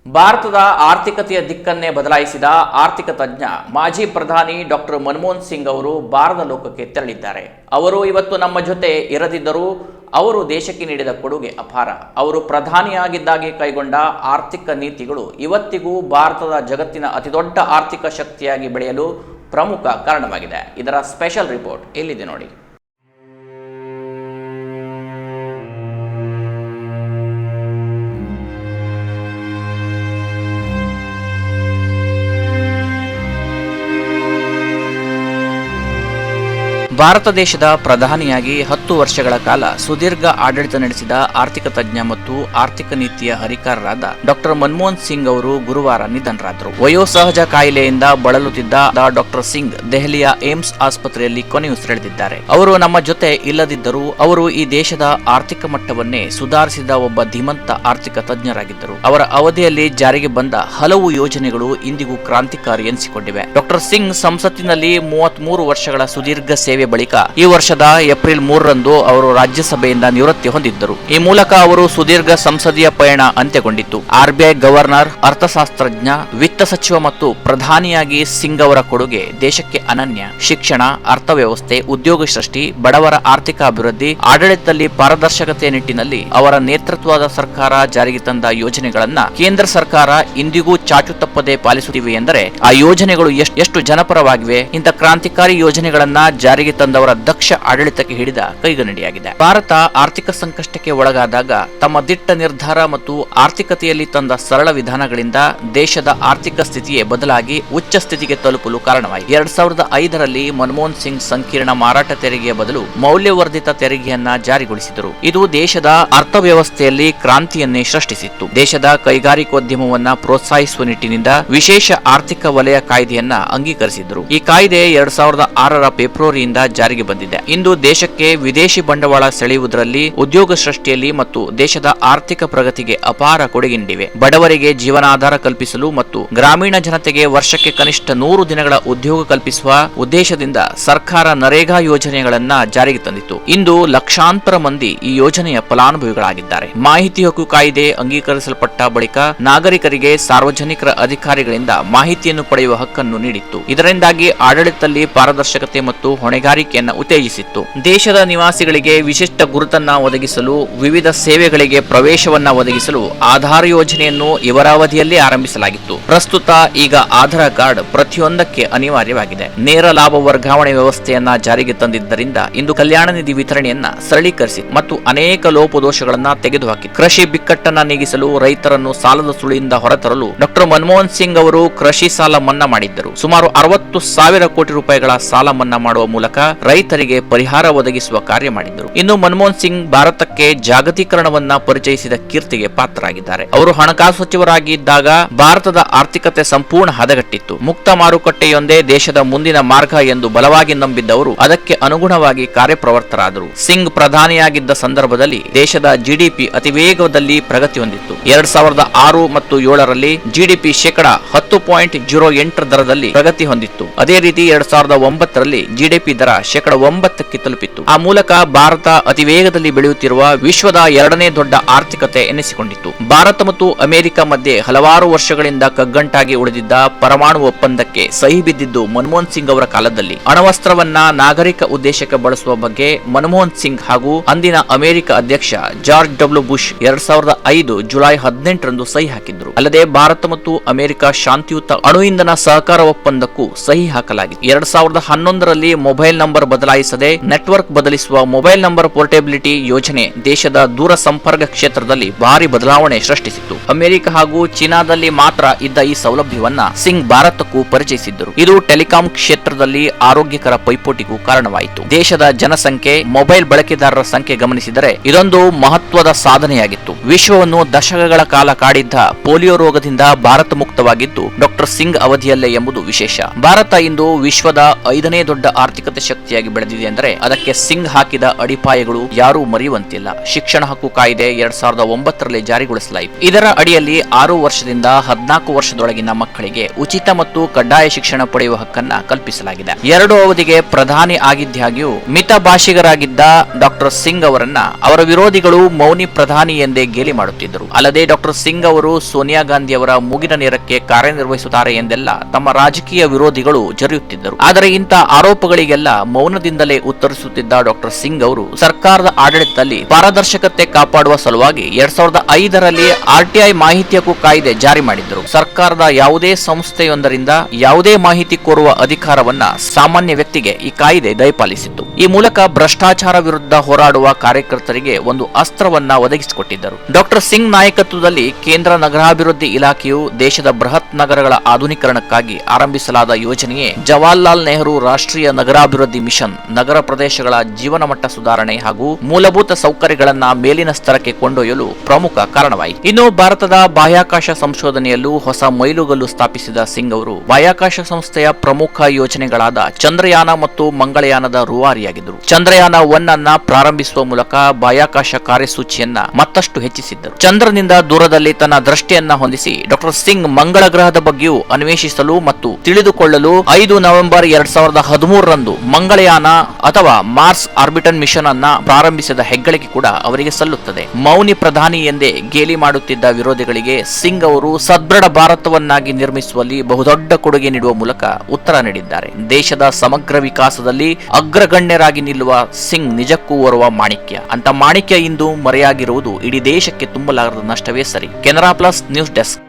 ಭಾರತದ ಆರ್ಥಿಕತೆಯ ದಿಕ್ಕನ್ನೇ ಬದಲಾಯಿಸಿದ ಆರ್ಥಿಕ ತಜ್ಞ ಮಾಜಿ ಪ್ರಧಾನಿ ಡಾಕ್ಟರ್ ಮನಮೋಹನ್ ಸಿಂಗ್ ಅವರು ಭಾರತ ಲೋಕಕ್ಕೆ ತೆರಳಿದ್ದಾರೆ. ಅವರು ಇವತ್ತು ನಮ್ಮ ಜೊತೆ ಇರದಿದ್ದರೂ ಅವರು ದೇಶಕ್ಕೆ ನೀಡಿದ ಕೊಡುಗೆ ಅಪಾರ. ಅವರು ಪ್ರಧಾನಿಯಾಗಿದ್ದಾಗೆ ಕೈಗೊಂಡ ಆರ್ಥಿಕ ನೀತಿಗಳು ಇವತ್ತಿಗೂ ಭಾರತದ ಜಗತ್ತಿನ ಅತಿದೊಡ್ಡ ಆರ್ಥಿಕ ಶಕ್ತಿಯಾಗಿ ಬೆಳೆಯಲು ಪ್ರಮುಖ ಕಾರಣವಾಗಿದೆ. ಇದರ ಸ್ಪೆಷಲ್ ರಿಪೋರ್ಟ್ ಇಲ್ಲಿದೆ ನೋಡಿ. ಭಾರತ ದೇಶದ ಪ್ರಧಾನಿಯಾಗಿ 10 ವರ್ಷಗಳ ಕಾಲ ಸುದೀರ್ಘ ಆಡಳಿತ ನಡೆಸಿದ ಆರ್ಥಿಕ ತಜ್ಞ ಮತ್ತು ಆರ್ಥಿಕ ನೀತಿಯ ಹರಿಕಾರರಾದ ಡಾಕ್ಟರ್ ಮನಮೋಹನ್ ಸಿಂಗ್ ಅವರು ಗುರುವಾರ ನಿಧನರಾದರು. ವಯೋಸಹಜ ಕಾಯಿಲೆಯಿಂದ ಬಳಲುತ್ತಿದ್ದ ಡಾಕ್ಟರ್ ಸಿಂಗ್ ದೆಹಲಿಯ ಏಮ್ಸ್ ಆಸ್ಪತ್ರೆಯಲ್ಲಿ ಕೊನೆಯುಸಿರೆಳೆದಿದ್ದಾರೆ. ಅವರು ನಮ್ಮ ಜೊತೆ ಇಲ್ಲದಿದ್ದರೂ ಅವರು ಈ ದೇಶದ ಆರ್ಥಿಕ ಮಟ್ಟವನ್ನೇ ಸುಧಾರಿಸಿದ ಒಬ್ಬ ಧೀಮಂತ ಆರ್ಥಿಕ ತಜ್ಞರಾಗಿದ್ದರು. ಅವರ ಅವಧಿಯಲ್ಲಿ ಜಾರಿಗೆ ಬಂದ ಹಲವು ಯೋಜನೆಗಳು ಇಂದಿಗೂ ಕ್ರಾಂತಿಕಾರಿ ಎನಿಸಿಕೊಂಡಿವೆ. ಡಾಕ್ಟರ್ ಸಿಂಗ್ ಸಂಸತ್ತಿನಲ್ಲಿ 33 ವರ್ಷಗಳ ಸುದೀರ್ಘ ಸೇವೆ ಬಳಿಕ ಈ ವರ್ಷದ ಏಪ್ರಿಲ್ 3ರಂದು ಅವರು ರಾಜ್ಯಸಭೆಯಿಂದ ನಿವೃತ್ತಿ ಹೊಂದಿದ್ದರು. ಈ ಮೂಲಕ ಅವರು ಸುದೀರ್ಘ ಸಂಸದೀಯ ಪಯಣ ಅಂತ್ಯಗೊಂಡಿತ್ತು. ಆರ್ಬಿಐ ಗವರ್ನರ್, ಅರ್ಥಶಾಸ್ತ್ರಜ್ಞ, ವಿತ್ತ ಸಚಿವ ಮತ್ತು ಪ್ರಧಾನಿಯಾಗಿ ಸಿಂಗ್ ಅವರ ಕೊಡುಗೆ ದೇಶಕ್ಕೆ ಅನನ್ಯ. ಶಿಕ್ಷಣ, ಅರ್ಥವ್ಯವಸ್ಥೆ, ಉದ್ಯೋಗ ಸೃಷ್ಟಿ, ಬಡವರ ಆರ್ಥಿಕ ಅಭಿವೃದ್ಧಿ, ಆಡಳಿತದಲ್ಲಿ ಪಾರದರ್ಶಕತೆಯ ನಿಟ್ಟಿನಲ್ಲಿ ಅವರ ನೇತೃತ್ವದ ಸರ್ಕಾರ ಜಾರಿಗೆ ತಂದ ಯೋಜನೆಗಳನ್ನ ಕೇಂದ್ರ ಸರ್ಕಾರ ಇಂದಿಗೂ ಚಾಚು ತಪ್ಪದೆ ಪಾಲಿಸುತ್ತಿವೆ ಎಂದರೆ ಆ ಯೋಜನೆಗಳು ಎಷ್ಟು ಜನಪರವಾಗಿವೆ. ಇಂಥ ಕ್ರಾಂತಿಕಾರಿ ಯೋಜನೆಗಳನ್ನ ಜಾರಿಗೆ ತಂದವರ ದಕ್ಷ ಆಡಳಿತಕ್ಕೆ ಹಿಡಿದ ಕೈಗನ್ನಡಿಯಾಗಿದೆ. ಭಾರತ ಆರ್ಥಿಕ ಸಂಕಷ್ಟಕ್ಕೆ ಒಳಗಾದಾಗ ತಮ್ಮ ದಿಟ್ಟ ನಿರ್ಧಾರ ಮತ್ತು ಆರ್ಥಿಕತೆಯಲ್ಲಿ ತಂದ ಸರಳ ವಿಧಾನಗಳಿಂದ ದೇಶದ ಆರ್ಥಿಕ ಸ್ಥಿತಿಯೇ ಬದಲಾಗಿ ಉಚ್ಚ ಸ್ಥಿತಿಗೆ ತಲುಪಲು ಕಾರಣವಾಯಿತು. 2005ರಲ್ಲಿ ಮನಮೋಹನ್ ಸಿಂಗ್ ಸಂಕೀರ್ಣ ಮಾರಾಟ ತೆರಿಗೆಯ ಬದಲು ಮೌಲ್ಯವರ್ಧಿತ ತೆರಿಗೆಯನ್ನ ಜಾರಿಗೊಳಿಸಿದರು. ಇದು ದೇಶದ ಅರ್ಥವ್ಯವಸ್ಥೆಯಲ್ಲಿ ಕ್ರಾಂತಿಯನ್ನೇ ಸೃಷ್ಟಿಸಿತ್ತು. ದೇಶದ ಕೈಗಾರಿಕೋದ್ಯಮವನ್ನ ಪ್ರೋತ್ಸಾಹಿಸುವ ನಿಟ್ಟಿನಿಂದ ವಿಶೇಷ ಆರ್ಥಿಕ ವಲಯ ಕಾಯ್ದೆಯನ್ನ ಅಂಗೀಕರಿಸಿದರು. ಈ ಕಾಯ್ದೆ 2006ರ ಫೆಬ್ರವರಿಯಿಂದ ಜಾರಿಗೆ ಬಂದಿದೆ. ಇಂದು ದೇಶಕ್ಕೆ ವಿದೇಶಿ ಬಂಡವಾಳ ಸೆಳೆಯುವುದರಲ್ಲಿ, ಉದ್ಯೋಗ ಸೃಷ್ಟಿಯಲ್ಲಿ ಮತ್ತು ದೇಶದ ಆರ್ಥಿಕ ಪ್ರಗತಿಗೆ ಅಪಾರ ಕೊಡುಗೆ ನೀಡಿವೆ. ಬಡವರಿಗೆ ಜೀವನಾಧಾರ ಕಲ್ಪಿಸಲು ಮತ್ತು ಗ್ರಾಮೀಣ ಜನತೆಗೆ ವರ್ಷಕ್ಕೆ ಕನಿಷ್ಠ 100 ದಿನಗಳ ಉದ್ಯೋಗ ಕಲ್ಪಿಸುವ ಉದ್ದೇಶದಿಂದ ಸರ್ಕಾರ ನರೇಗಾ ಯೋಜನೆಗಳನ್ನ ಜಾರಿಗೆ ತಂದಿತು. ಇಂದು ಲಕ್ಷಾಂತರ ಮಂದಿ ಈ ಯೋಜನೆಯ ಫಲಾನುಭವಿಗಳಾಗಿದ್ದಾರೆ. ಮಾಹಿತಿ ಹಕ್ಕು ಕಾಯ್ದೆ ಅಂಗೀಕರಿಸಲ್ಪಟ್ಟ ಬಳಿಕ ನಾಗರಿಕರಿಗೆ ಸಾರ್ವಜನಿಕರ ಅಧಿಕಾರಿಗಳಿಂದ ಮಾಹಿತಿಯನ್ನು ಪಡೆಯುವ ಹಕ್ಕನ್ನು ನೀಡಿತ್ತು. ಇದರಿಂದಾಗಿ ಆಡಳಿತದಲ್ಲಿ ಪಾರದರ್ಶಕತೆ ಮತ್ತು ಹೊಣೆಗಾರಿಕೆಯನ್ನು ಉತ್ತೇಜಿಸಿತ್ತು. ದೇಶದ ನಿವಾಸಿಗಳಿಗೆ ವಿಶಿಷ್ಟ ಗುರುತನ್ನ ಒದಗಿಸಲು, ವಿವಿಧ ಸೇವೆಗಳಿಗೆ ಪ್ರವೇಶವನ್ನ ಒದಗಿಸಲು ಆಧಾರ್ ಯೋಜನೆಯನ್ನು ಇವರ ಅವಧಿಯಲ್ಲಿ ಆರಂಭಿಸಲಾಗಿತ್ತು. ಪ್ರಸ್ತುತ ಈಗ ಆಧಾರ್ ಕಾರ್ಡ್ ಪ್ರತಿಯೊಂದಕ್ಕೆ ಅನಿವಾರ್ಯವಾಗಿದೆ. ನೇರ ಲಾಭ ವರ್ಗಾವಣೆ ವ್ಯವಸ್ಥೆಯನ್ನ ಜಾರಿಗೆ ತಂದಿದ್ದರಿಂದ ಇಂದು ಕಲ್ಯಾಣ ನಿಧಿ ವಿತರಣೆಯನ್ನ ಸರಳೀಕರಿಸಿ ಮತ್ತು ಅನೇಕ ಲೋಪದೋಷಗಳನ್ನ ತೆಗೆದುಹಾಕಿ ಕೃಷಿ ಬಿಕ್ಕಟ್ಟನ್ನ ನೀಗಿಸಲು, ರೈತರನ್ನು ಸಾಲದ ಸುಳಿಯಿಂದ ಹೊರತರಲು ಡಾಕ್ಟರ್ ಮನಮೋಹನ್ ಸಿಂಗ್ ಅವರು ಕೃಷಿ ಸಾಲ ಮನ್ನಾ ಮಾಡಿದ್ದರು. ಸುಮಾರು 60,000 ಕೋಟಿ ರೂಪಾಯಿಗಳ ಸಾಲ ಮನ್ನಾ ಮಾಡುವ ಮೂಲಕ ರೈತರಿಗೆ ಪರಿಹಾರ ಒದಗಿಸುವ ಕಾರ್ಯ ಮಾಡಿದ್ದರು. ಇನ್ನು ಮನಮೋಹನ್ ಸಿಂಗ್ ಭಾರತಕ್ಕೆ ಜಾಗತೀಕರಣವನ್ನ ಪರಿಚಯಿಸಿದ ಕೀರ್ತಿಗೆ ಪಾತ್ರರಾಗಿದ್ದಾರೆ. ಅವರು ಹಣಕಾಸು ಸಚಿವರಾಗಿದ್ದಾಗ ಭಾರತದ ಆರ್ಥಿಕತೆ ಸಂಪೂರ್ಣ ಹದಗೆಟ್ಟಿತ್ತು. ಮುಕ್ತ ಮಾರುಕಟ್ಟೆಯೊಂದೇ ದೇಶದ ಮುಂದಿನ ಮಾರ್ಗ ಎಂದು ಬಲವಾಗಿ ನಂಬಿದ್ದವರು ಅದಕ್ಕೆ ಅನುಗುಣವಾಗಿ ಕಾರ್ಯಪ್ರವರ್ತರಾದರು. ಸಿಂಗ್ ಪ್ರಧಾನಿಯಾಗಿದ್ದ ಸಂದರ್ಭದಲ್ಲಿ ದೇಶದ ಜಿಡಿಪಿ ಅತಿ ವೇಗದಲ್ಲಿ ಪ್ರಗತಿ ಹೊಂದಿತ್ತು. 2006 ಮತ್ತು 2007ರಲ್ಲಿ ಜಿಡಿಪಿ ಶೇಕಡ 10.08 ದರದಲ್ಲಿ ಪ್ರಗತಿ ಹೊಂದಿತ್ತು. ಅದೇ ರೀತಿ 2009ರಲ್ಲಿ ಜಿಡಿಪಿ ದರ ಶೇಕಡ 9ಕ್ಕೆ ತಲುಪಿತ್ತು. ಆ ಮೂಲಕ ಭಾರತ ಅತಿ ವೇಗದಲ್ಲಿ ಬೆಳೆಯುತ್ತಿರುವ ವಿಶ್ವದ 2ನೇ ದೊಡ್ಡ ಆರ್ಥಿಕತೆ ಎನಿಸಿಕೊಂಡಿತ್ತು. ಭಾರತ ಮತ್ತು ಅಮೆರಿಕ ಮಧ್ಯೆ ಹಲವಾರು ವರ್ಷಗಳಿಂದ ಕಗ್ಗಂಟಾಗಿ ಉಳಿದಿದ್ದ ಪರಮಾಣು ಒಪ್ಪಂದಕ್ಕೆ ಸಹಿ ಬಿದ್ದಿದ್ದು ಮನಮೋಹನ್ ಸಿಂಗ್ ಅವರ ಕಾಲದಲ್ಲಿ. ಅಣವಸ್ತ್ರವನ್ನ ನಾಗರಿಕ ಉದ್ದೇಶಕ್ಕೆ ಬಳಸುವ ಬಗ್ಗೆ ಮನಮೋಹನ್ ಸಿಂಗ್ ಹಾಗೂ ಅಂದಿನ ಅಮೆರಿಕ ಅಧ್ಯಕ್ಷ ಜಾರ್ಜ್ ಡಬ್ಲ್ಯೂ ಬುಷ್ 2005 ಜುಲೈ 18ರಂದು ಸಹಿ ಹಾಕಿದ್ರು. ಅಲ್ಲದೆ ಭಾರತ ಮತ್ತು ಅಮೆರಿಕ ಶಾಂತಿಯುತ ಅಣು ಇಂಧನ ಸಹಕಾರ ಒಪ್ಪಂದಕ್ಕೂ ಸಹಿ ಹಾಕಲಾಗಿದೆ. 2011ರಲ್ಲಿ ಮೊಬೈಲ್ ನಂಬರ್ ಬದಲಾಯಿಸದೆ ನೆಟ್ವರ್ಕ್ ಬದಲಿಸುವ ಮೊಬೈಲ್ ನಂಬರ್ ಪೋರ್ಟಬಿಲಿಟಿ ಯೋಜನೆ ದೇಶದ ದೂರ ಸಂಪರ್ಕ ಕ್ಷೇತ್ರದಲ್ಲಿ ಭಾರಿ ಬದಲಾವಣೆ ಸೃಷ್ಟಿಸಿತ್ತು. ಅಮೆರಿಕ ಹಾಗೂ ಚೀನಾದಲ್ಲಿ ಮಾತ್ರ ಇದ್ದ ಈ ಸೌಲಭ್ಯವನ್ನ ಸಿಂಗ್ ಭಾರತಕ್ಕೂ ಪರಿಚಯಿಸಿದ್ದರು. ಇದು ಟೆಲಿಕಾಂ ಕ್ಷೇತ್ರದಲ್ಲಿ ಆರೋಗ್ಯಕರ ಪೈಪೋಟಿಗೂ ಕಾರಣವಾಯಿತು. ದೇಶದ ಜನಸಂಖ್ಯೆ, ಮೊಬೈಲ್ ಬಳಕೆದಾರರ ಸಂಖ್ಯೆ ಗಮನಿಸಿದರೆ ಇದೊಂದು ಮಹತ್ವದ ಸಾಧನೆಯಾಗಿತ್ತು. ವಿಶ್ವವನ್ನು ದಶಕಗಳ ಕಾಲ ಕಾಡಿದ್ದ ಪೋಲಿಯೋ ರೋಗದಿಂದ ಭಾರತ ಮುಕ್ತವಾಗಿದ್ದು ಡಾಕ್ಟರ್ ಸಿಂಗ್ ಅವಧಿಯಲ್ಲೇ ಎಂಬುದು ವಿಶೇಷ. ಭಾರತ ಇಂದು ವಿಶ್ವದ 5ನೇ ದೊಡ್ಡ ಆರ್ಥಿಕತೆ ಶಕ್ತಿಯಾಗಿ ಬೆಳೆದಿದೆ ಅಂದರೆ ಅದಕ್ಕೆ ಸಿಂಗ್ ಹಾಕಿದ ಅಡಿಪಾಯಗಳು ಯಾರೂ ಮರೆಯುವಂತಿಲ್ಲ. ಶಿಕ್ಷಣ ಹಕ್ಕು ಕಾಯ್ದೆ 2009ರಲ್ಲಿ ಜಾರಿಗೊಳಿಸಲಾಯಿತು. ಇದರ ಅಡಿಯಲ್ಲಿ 6 ವರ್ಷದಿಂದ 14 ವರ್ಷದೊಳಗಿನ ಮಕ್ಕಳಿಗೆ ಉಚಿತ ಮತ್ತು ಕಡ್ಡಾಯ ಶಿಕ್ಷಣ ಪಡೆಯುವ ಹಕ್ಕನ್ನ ಕಲ್ಪಿಸಲಾಗಿದೆ. 2 ಅವಧಿಗೆ ಪ್ರಧಾನಿ ಆಗಿದ್ದಾಗ್ಯೂ ಮಿತ ಭಾಷಿಗರಾಗಿದ್ದ ಡಾಕ್ಟರ್ ಸಿಂಗ್ ಅವರನ್ನ ಅವರ ವಿರೋಧಿಗಳು ಮೌನಿ ಪ್ರಧಾನಿ ಎಂದೇ ಗೇಲಿ ಮಾಡುತ್ತಿದ್ದರು. ಅಲ್ಲದೆ ಡಾಕ್ಟರ್ ಸಿಂಗ್ ಅವರು ಸೋನಿಯಾ ಗಾಂಧಿ ಅವರ ಮೂಗಿನ ನೇರಕ್ಕೆ ಕಾರ್ಯನಿರ್ವಹಿಸುತ್ತಾರೆ ಎಂದೆಲ್ಲ ತಮ್ಮ ರಾಜಕೀಯ ವಿರೋಧಿಗಳು ಜರಿಯುತ್ತಿದ್ದರು. ಆದರೆ ಇಂಥ ಆರೋಪಗಳಿಗೆಲ್ಲ ಮೌನದಿಂದಲೇ ಉತ್ತರಿಸುತ್ತಿದ್ದ ಡಾಕ್ಟರ್ ಸಿಂಗ್ ಅವರು ಸರ್ಕಾರದ ಆಡಳಿತದಲ್ಲಿ ಪಾರದರ್ಶಕತೆ ಕಾಪಾಡುವ ಸಲುವಾಗಿ 2005ರಲ್ಲಿ ಆರ್ಟಿಐ ಮಾಹಿತಿ ಹಕ್ಕು ಕಾಯ್ದೆ ಜಾರಿ ಮಾಡಿದ್ದರು. ಸರ್ಕಾರದ ಯಾವುದೇ ಸಂಸ್ಥೆಯೊಂದರಿಂದ ಯಾವುದೇ ಮಾಹಿತಿ ಕೋರುವ ಅಧಿಕಾರವನ್ನ ಸಾಮಾನ್ಯ ವ್ಯಕ್ತಿಗೆ ಈ ಕಾಯ್ದೆ ದಯಪಾಲಿಸಿತ್ತು. ಈ ಮೂಲಕ ಭ್ರಷ್ಟಾಚಾರ ವಿರುದ್ಧ ಹೋರಾಡುವ ಕಾರ್ಯಕರ್ತರಿಗೆ ಒಂದು ಅಸ್ತ್ರವನ್ನ ಒದಗಿಸಿಕೊಟ್ಟಿದ್ದರು. ಡಾಕ್ಟರ್ ಸಿಂಗ್ ನಾಯಕತ್ವದಲ್ಲಿ ಕೇಂದ್ರ ನಗರಾಭಿವೃದ್ಧಿ ಇಲಾಖೆಯು ದೇಶದ ಬೃಹತ್ ನಗರಗಳ ಆಧುನೀಕರಣಕ್ಕಾಗಿ ಆರಂಭಿಸಲಾದ ಯೋಜನೆಯೇ ಜವಾಹರ್ಲಾಲ್ ನೆಹರು ರಾಷ್ಟ್ರೀಯ ನಗರಾಭಿವೃದ್ಧಿ ಮಿಷನ್. ನಗರ ಪ್ರದೇಶಗಳ ಜೀವನ ಮಟ್ಟ ಸುಧಾರಣೆ ಹಾಗೂ ಮೂಲಭೂತ ಸೌಕರ್ಯಗಳನ್ನ ಮೇಲಿನ ಸ್ತರಕ್ಕೆ ಕೊಂಡೊಯ್ಯಲು ಪ್ರಮುಖ ಕಾರಣವಾಯಿತು. ಇನ್ನು ಭಾರತದ ಬಾಹ್ಯಾಕಾಶ ಸಂಶೋಧನೆಯಲ್ಲೂ ಹೊಸ ಮೈಲುಗಲ್ಲು ಸ್ಥಾಪಿಸಿದ ಸಿಂಗ್ ಅವರು ಬಾಹ್ಯಾಕಾಶ ಸಂಸ್ಥೆಯ ಪ್ರಮುಖ ಯೋಜನೆಗಳಾದ ಚಂದ್ರಯಾನ ಮತ್ತು ಮಂಗಳಯಾನದ ರೂವಾರಿಯಾಗಿದ್ದರು. ಚಂದ್ರಯಾನ 1 ಅನ್ನ ಪ್ರಾರಂಭಿಸುವ ಮೂಲಕ ಬಾಹ್ಯಾಕಾಶ ಕಾರ್ಯಸೂಚಿಯನ್ನ ಮತ್ತಷ್ಟು ಹೆಚ್ಚಿಸಿದ್ದರು. ಚಂದ್ರನಿಂದ ದೂರದಲ್ಲಿ ತನ್ನ ದೃಷ್ಟಿಯನ್ನ ಹೊಂದಿಸಿ ಡಾಕ್ಟರ್ ಸಿಂಗ್ ಮಂಗಳ ಗ್ರಹದ ಬಗ್ಗೆಯೂ ಅನ್ವೇಷಿಸಲು ಮತ್ತು ತಿಳಿದುಕೊಳ್ಳಲು 5 ನವೆಂಬರ್ 2013ರಂದು ಮಂಗಳಯಾನ ಅಥವಾ ಮಾರ್ಸ್ ಆರ್ಬಿಟಲ್ ಮಿಷನ್ ಅನ್ನ ಪ್ರಾರಂಭಿಸಿದ ಹೆಗ್ಗಳಿಕೆ ಕೂಡ ಅವರಿಗೆ ಸಲ್ಲುತ್ತದೆ. ಮೌನಿ ಪ್ರಧಾನಿ ಎಂದೇ ಗೇಲಿ ಮಾಡುತ್ತಿದ್ದ ವಿರೋಧಿಗಳಿಗೆ ಸಿಂಗ್ ಅವರು ಸದೃಢ ಭಾರತವನ್ನಾಗಿ ನಿರ್ಮಿಸುವಲ್ಲಿ ಬಹುದೊಡ್ಡ ಕೊಡುಗೆ ನೀಡುವ ಮೂಲಕ ಉತ್ತರ ನೀಡಿದ್ದಾರೆ. ದೇಶದ ಸಮಗ್ರ ವಿಕಾಸದಲ್ಲಿ ಅಗ್ರಗಣ್ಯರಾಗಿ ನಿಲ್ಲುವ ಸಿಂಗ್ ನಿಜಕ್ಕೂ ಓರ್ವ ಮಾಣಿಕ್ಯ. ಅಂತ ಮಾಣಿಕ್ಯ ಇಂದು ಮರೆಯಾಗಿರುವುದು ಇಡೀ ದೇಶಕ್ಕೆ ತುಂಬಲಾರದ ನಷ್ಟವೇ ಸರಿ. Canara plus news desk.